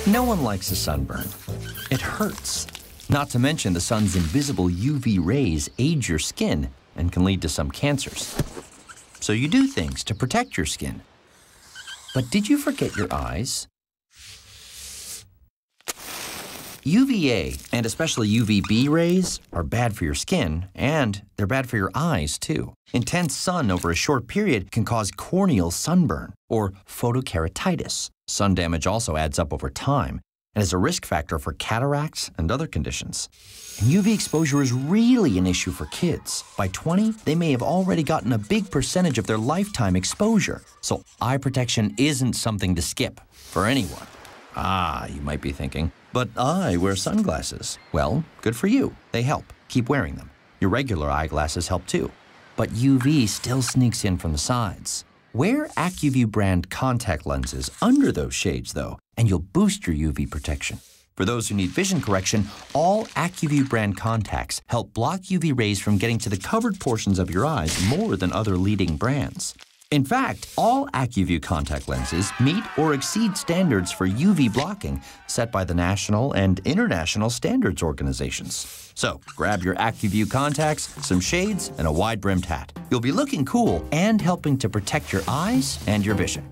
No one likes a sunburn. It hurts. Not to mention the sun's invisible UV rays age your skin and can lead to some cancers. So you do things to protect your skin. But did you forget your eyes? UVA, and especially UVB rays, are bad for your skin, and they're bad for your eyes, too. Intense sun over a short period can cause corneal sunburn, or photokeratitis. Sun damage also adds up over time, and is a risk factor for cataracts and other conditions. And UV exposure is really an issue for kids. By 20, they may have already gotten a big percentage of their lifetime exposure. So eye protection isn't something to skip for anyone. Ah, you might be thinking, but I wear sunglasses. Well, good for you. They help. Keep wearing them. Your regular eyeglasses help too. But UV still sneaks in from the sides. Wear AccuView brand contact lenses under those shades, though, and you'll boost your UV protection. For those who need vision correction, all AccuView brand contacts help block UV rays from getting to the covered portions of your eyes more than other leading brands. In fact, all AccuView contact lenses meet or exceed standards for UV blocking set by the national and international standards organizations. So, grab your AccuView contacts, some shades, and a wide-brimmed hat. You'll be looking cool and helping to protect your eyes and your vision.